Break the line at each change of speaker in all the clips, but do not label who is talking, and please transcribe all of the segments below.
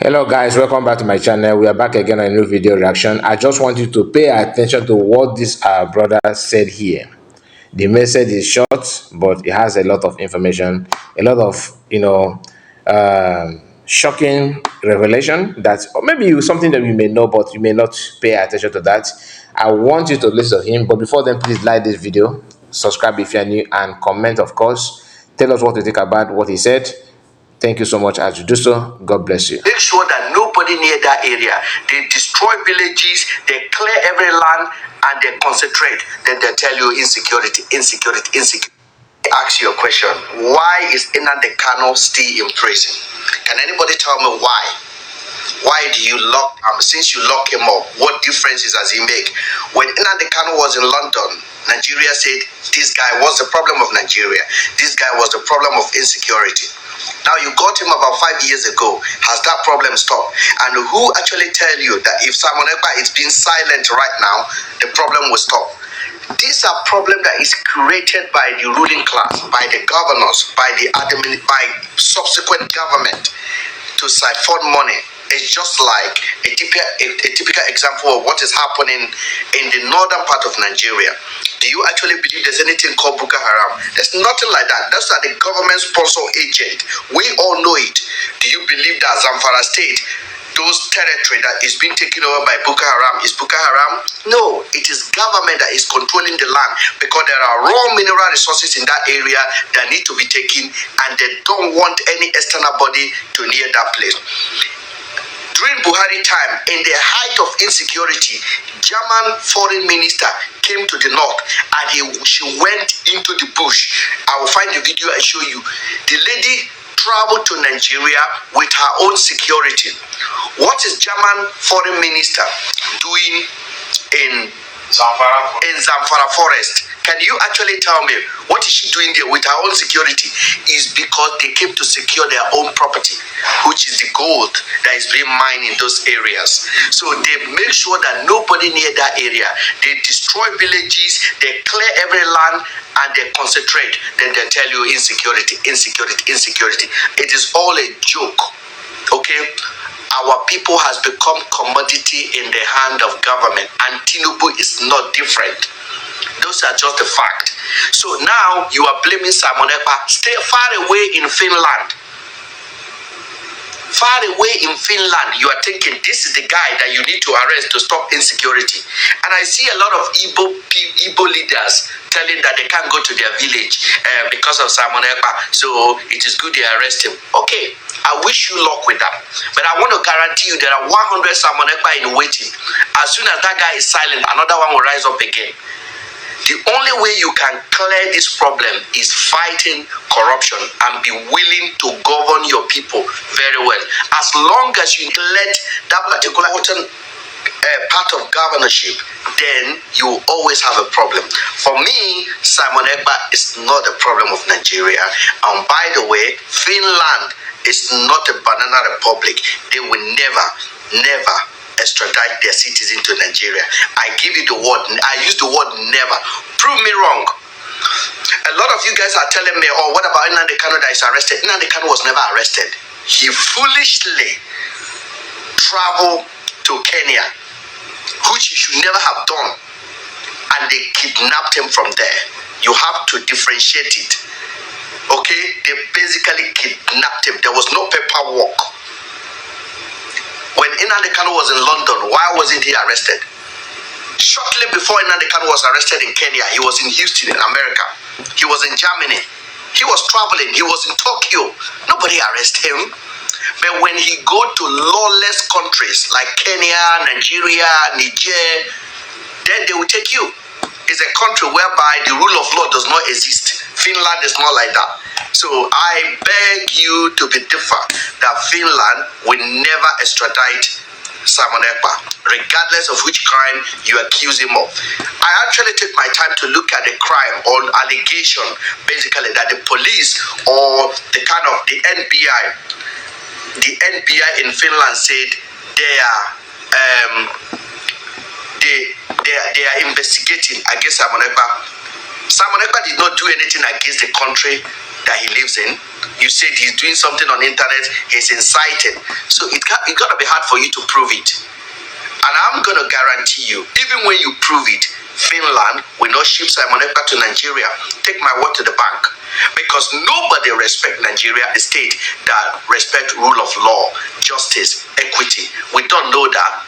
Hello guys, welcome back to my channel. We are back again on a new video reaction. I just want you to pay attention to what this brother said here. The message is short, but it has a lot of information, a lot of shocking revelation that, or maybe something that you may know, but you may not pay attention to that. I want you to listen to him, but before then, please like this video, subscribe if you are new, and comment, of course. Tell us what you think about what he said. Thank you so much as you do so. God bless you.
Make sure that nobody near that area. They destroy villages, they clear every land, and they concentrate. Then they tell you insecurity. Ask you a question. Why is Nnamdi Kanu still in prison? Can anybody tell me why? Why do you lock him? Since you lock him up, what differences does he make? When Nnamdi Kanu was in London, Nigeria said this guy was the problem of Nigeria. This guy was the problem of insecurity. Now you got him about 5 years ago. Has that problem stopped? And who actually tell you that if Simon Ekpa is being silent right now, the problem will stop? These are problems that is created by the ruling class, by the governors, by subsequent government to siphon money. It's just like a typical example of what is happening in the northern part of Nigeria. Do you actually believe there's anything called Boko Haram? There's nothing like that. That's the government sponsor agent. We all know it. Do you believe that Zamfara State, those territory that is being taken over by Boko Haram, is Boko Haram? No, it is government that is controlling the land because there are raw mineral resources in that area that need to be taken, and they don't want any external body to near that place. During Buhari time, in the height of insecurity, German foreign minister came to the north and she went into the bush. I will find the video and show you. The lady traveled to Nigeria with her own security. What is German foreign minister doing in Zamfara forest? Can you actually tell me what is she doing there with her own security? Is because they came to secure their own property, which is the gold that is being mined in those areas. So they make sure that nobody near that area. They destroy villages, they clear every land, and they concentrate. Then they tell you insecurity. It is all a joke. Okay? Our people has become commodity in the hand of government, and Tinubu is not different. Those are just the fact. So now you are blaming Simon Ekpa. Stay far away in Finland. Far away in Finland, you are thinking this is the guy that you need to arrest to stop insecurity. And I see a lot of Igbo leaders telling that they can't go to their village because of Simon Ekpa. So it is good they arrest him. Okay, I wish you luck with that. But I want to guarantee you there are 100 Simon Ekpa in waiting. As soon as that guy is silent, another one will rise up again. The only way you can clear this problem is fighting corruption and be willing to govern your people very well. As long as you let that particular part of governorship, then you always have a problem. For me, Simon Ekpa is not a problem of Nigeria. And by the way, Finland is not a banana republic. They will never extradite their citizens to Nigeria. I give you the word. I use the word never. Prove me wrong. A lot of you guys are telling me, oh, what about Nnamdi Kanu that is arrested? Nnamdi Kanu was never arrested. He foolishly traveled to Kenya, which he should never have done. And they kidnapped him from there. You have to differentiate it. Okay? They basically kidnapped him. There was no paperwork. When Nnamdi Kanu was in London, why wasn't he arrested? Shortly before Nnamdi Kanu was arrested in Kenya, he was in Houston in America. He was in Germany. He was traveling. He was in Tokyo. Nobody arrested him. But when he go to lawless countries like Kenya, Nigeria, Niger, then they will take you. It's a country whereby the rule of law does not exist. Finland is not like that. So I beg you to be different, that Finland will never extradite Simon Ekpa, regardless of which crime you accuse him of. I actually take my time to look at the crime or allegation, basically, that the police or the NBI in Finland said they are investigating against Simon Ekpa. Simon Ekpa did not do anything against the country that he lives in. You said he's doing something on the internet, he's inciting. So it gotta be hard for you to prove it. And I'm gonna guarantee you, even when you prove it, Finland will not ship Simon Ekpa to Nigeria. Take my word to the bank. Because nobody respect Nigeria, a state that respect rule of law, justice, equity. We don't know that.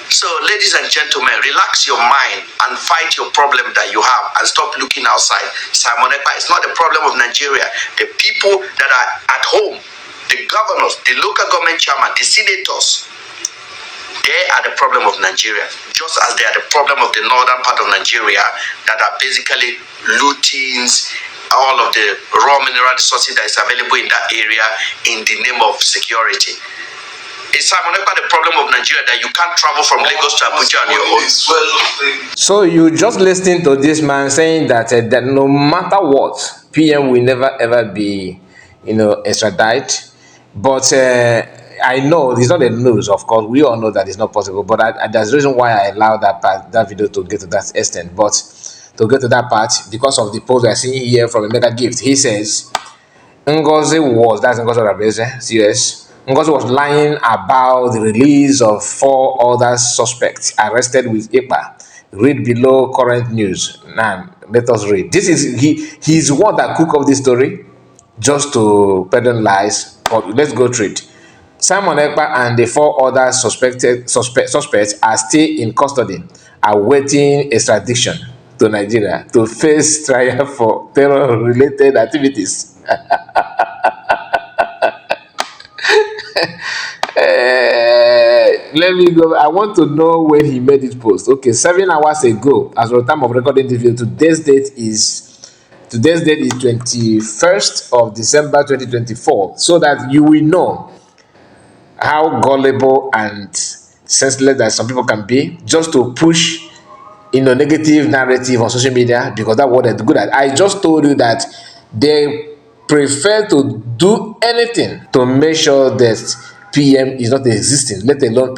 So, ladies and gentlemen, relax your mind and fight your problem that you have and stop looking outside. Simon Ekpa is not the problem of Nigeria. The people that are at home, the governors, the local government chairman, the senators, they are the problem of Nigeria, just as they are the problem of the northern part of Nigeria that are basically lootings, all of the raw mineral resources that is available in that area in the name of security. Is Simon Ekpa the problem of Nigeria that you can't travel from Lagos to Abuja on your own?
So you just listening to this man saying that that no matter what, PM will never ever be, extradited. But I know it's not the news. Of course, we all know that it's not possible. But there's a reason why I allowed that video to get to that extent. But to get to that part, because of the post I see here from a mega gift, he says that's Ngozi Rabeze, CS. Ngozi was lying about the release of 4 other suspects arrested with Ekpa. Read below current news. Now, let us read. This is he's one that cook up this story just to peddle lies. But let's go through it. Simon Ekpa and the 4 other suspects are still in custody, awaiting extradition to Nigeria to face trial for terror-related activities. Let me go. I want to know when he made this post. Okay, 7 hours ago, as of the time of recording this video. Today's date is 21st of December 2024. So that you will know how gullible and senseless that some people can be, just to push negative narrative on social media, because that's what they're good at. I just told you that they prefer to do anything to make sure that PM is not existing, let alone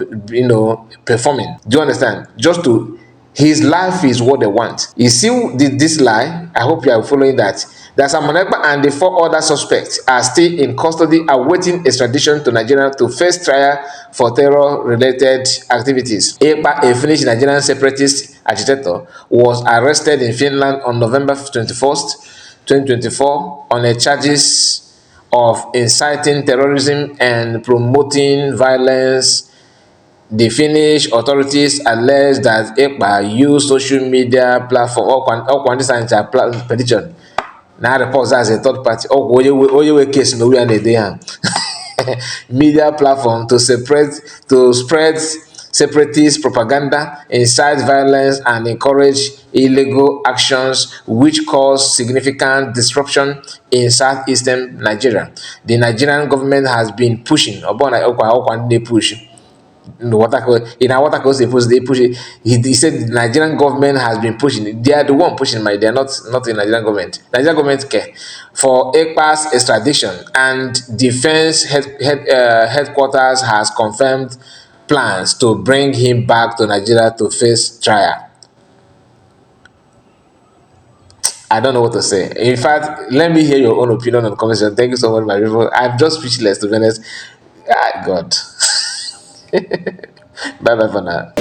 performing. Do you understand? Just to his life is what they want. You see this lie? I hope you are following that. That Simon Ekpa and the 4 other suspects are still in custody, awaiting extradition to Nigeria to face trial for terror-related activities. Ekpa, a Finnish Nigerian separatist agitator, was arrested in Finland on November 21st, 2024 on a charges of inciting terrorism and promoting violence. The Finnish authorities allege that Ekpa used social media platform petition. Now reports as a third party. Case no media platform to spread separatist propaganda, incite violence, and encourage illegal actions which cause significant disruption in southeastern Nigeria. The Nigerian government has been pushing. They push it. He said the Nigerian government has been pushing. They are the one pushing. They are not the Nigerian government. Nigerian government care for Ekpa's extradition, and defense headquarters has confirmed plans to bring him back to Nigeria to face trial. I don't know what to say. In fact, let me hear your own opinion on the comment section. Thank you so much, my people. I'm just speechless, to be honest. God. Bye bye for now.